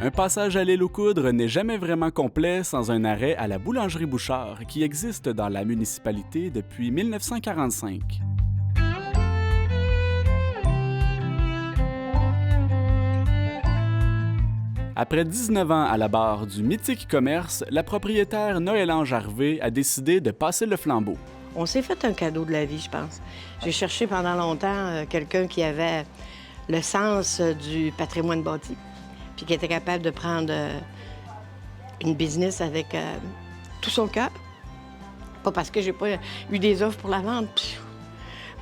Un passage à l'île aux Coudres n'est jamais vraiment complet sans un arrêt à la boulangerie Bouchard qui existe dans la municipalité depuis 1945. Après 19 ans à la barre du mythique commerce, la propriétaire Noël-Ange Harvey a décidé de passer le flambeau. On s'est fait un cadeau de la vie, je pense. J'ai cherché pendant longtemps quelqu'un qui avait le sens du patrimoine bâti, puis qui était capable de prendre une business avec tout son cœur. Pas parce que j'ai pas eu des offres pour la vente,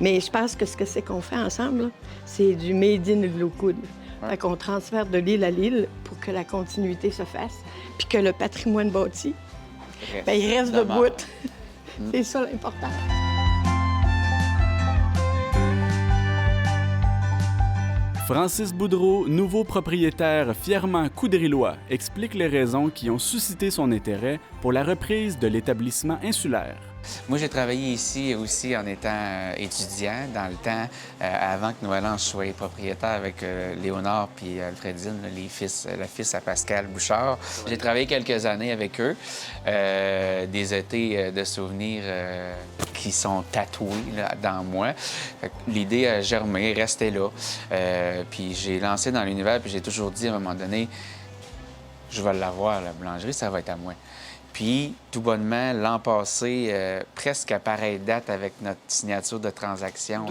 mais je pense que ce que c'est qu'on fait ensemble, là, c'est du made in l'île aux Coudres. Fait qu'on transfère de l'île à l'île pour que la continuité se fasse, puis que le patrimoine bâti, ben, il reste debout. C'est ça l'important. Francis Boudreau, nouveau propriétaire fièrement coudrillois, explique les raisons qui ont suscité son intérêt pour la reprise de l'établissement insulaire. Moi, j'ai travaillé ici aussi en étant étudiant, dans le temps, avant que Noël-Ange soit propriétaire avec Léonard puis Alfredine, le fils à Pascal Bouchard. J'ai travaillé quelques années avec eux, des étés de souvenirs qui sont tatoués là, dans moi. L'idée a germé, restait là. Puis j'ai lancé dans l'univers, puis j'ai toujours dit à un moment donné, je vais l'avoir, la boulangerie, ça va être à moi. Puis, tout bonnement, l'an passé, presque à pareille date avec notre signature de transaction,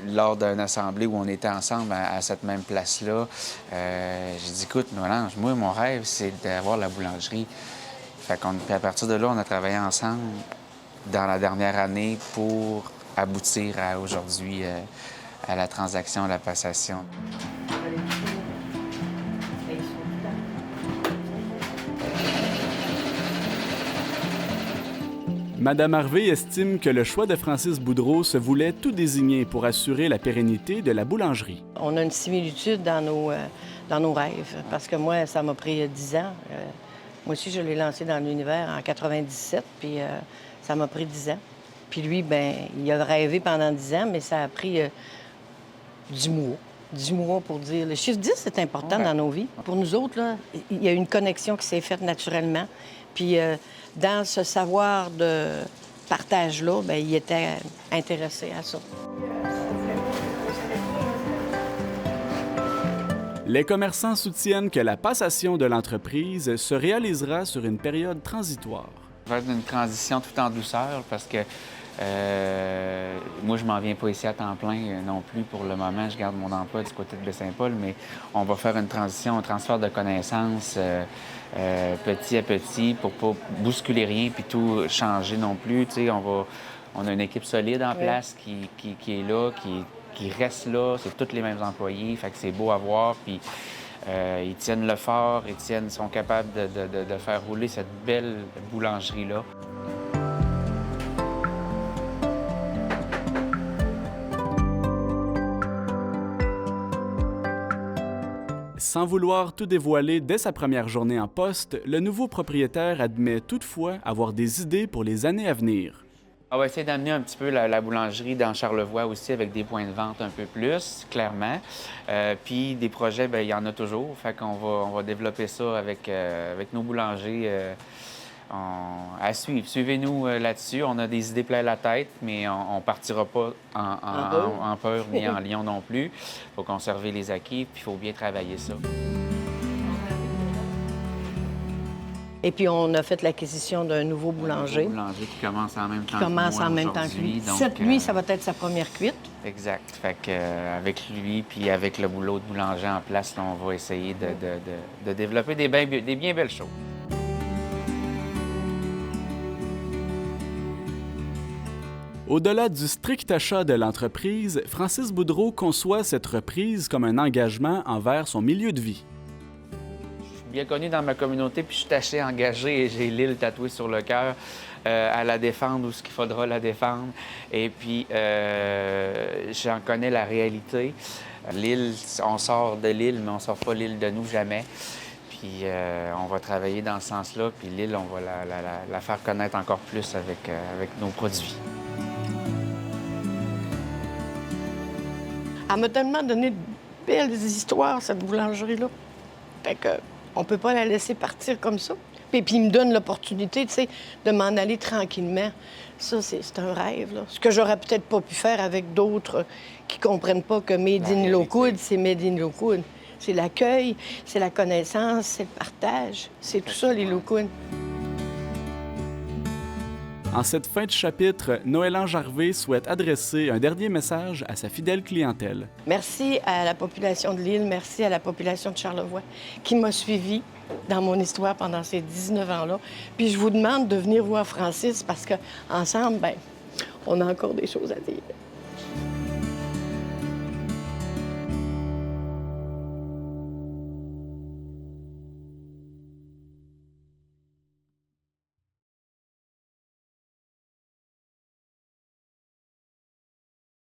lors d'une assemblée où on était ensemble à cette même place-là, j'ai dit, écoute, Noël-Ange, moi, mon rêve, c'est d'avoir la boulangerie. Puis à partir de là, on a travaillé ensemble dans la dernière année pour aboutir à aujourd'hui à la transaction, à la passation. Madame Harvey estime que le choix de Francis Boudreau se voulait tout désigner pour assurer la pérennité de la boulangerie. On a une similitude dans nos rêves, parce que moi, ça m'a pris 10 ans. Moi aussi, je l'ai lancé dans l'univers en 97, puis ça m'a pris 10 ans. Puis lui, ben, il a rêvé pendant 10 ans, mais ça a pris 10 mois. 10 mois pour dire... Le chiffre 10, c'est important dans nos vies. Pour nous autres, là, il y a une connexion qui s'est faite naturellement. Puis dans ce savoir de partage-là, bien, il était intéressé à ça. Les commerçants soutiennent que la passation de l'entreprise se réalisera sur une période transitoire. Ça va être une transition tout en douceur parce que moi, je m'en viens pas ici à temps plein non plus pour le moment. Je garde mon emploi du côté de Baie-Saint-Paul, mais on va faire une transition, un transfert de connaissances petit à petit pour pas bousculer rien puis tout changer non plus. Tu sais, on a une équipe solide en place qui est là, qui reste là. C'est tous les mêmes employés, fait que c'est beau à voir. Puis ils tiennent le fort, ils sont capables de faire rouler cette belle boulangerie-là. Sans vouloir tout dévoiler dès sa première journée en poste, le nouveau propriétaire admet toutefois avoir des idées pour les années à venir. On va essayer d'amener un petit peu la boulangerie dans Charlevoix aussi avec des points de vente un peu plus, clairement. Puis des projets, bien, il y en a toujours. Fait qu'on va développer ça avec nos boulangers à suivre. Suivez-nous là-dessus. On a des idées plein la tête, mais on ne partira pas en peur ni en lion non plus. Il faut conserver les acquis, puis il faut bien travailler ça. Et puis, on a fait l'acquisition d'un nouveau boulanger. Un nouveau boulanger qui commence en même temps que lui. Cette nuit, ça va être sa première cuite. Exact. Fait que, avec lui, puis avec le boulot de boulanger en place, là, on va essayer de développer des bien belles choses. Au-delà du strict achat de l'entreprise, Francis Boudreau conçoit cette reprise comme un engagement envers son milieu de vie. Je suis bien connu dans ma communauté, puis je suis taché, engagé et j'ai l'île tatouée sur le cœur à la défendre où ce qu'il faudra la défendre. Et puis, j'en connais la réalité. L'île, on sort de l'île, mais on ne sort pas l'île de nous jamais. Puis on va travailler dans ce sens-là, puis l'île, on va la faire connaître encore plus avec nos produits. Elle m'a tellement donné belles histoires, cette boulangerie-là. Fait que on peut pas la laisser partir comme ça. Puis il me donne l'opportunité, tu sais, de m'en aller tranquillement. Ça, c'est un rêve, là. Ce que j'aurais peut-être pas pu faire avec d'autres qui comprennent pas que Made in Locoud, c'est Made in Locoud. C'est l'accueil, c'est la connaissance, c'est le partage. C'est tout ça, les Locoud. En cette fin de chapitre, Noël-Ange Harvey souhaite adresser un dernier message à sa fidèle clientèle. Merci à la population de l'île, merci à la population de Charlevoix qui m'a suivi dans mon histoire pendant ces 19 ans-là. Puis je vous demande de venir voir Francis parce qu'ensemble, bien, on a encore des choses à dire.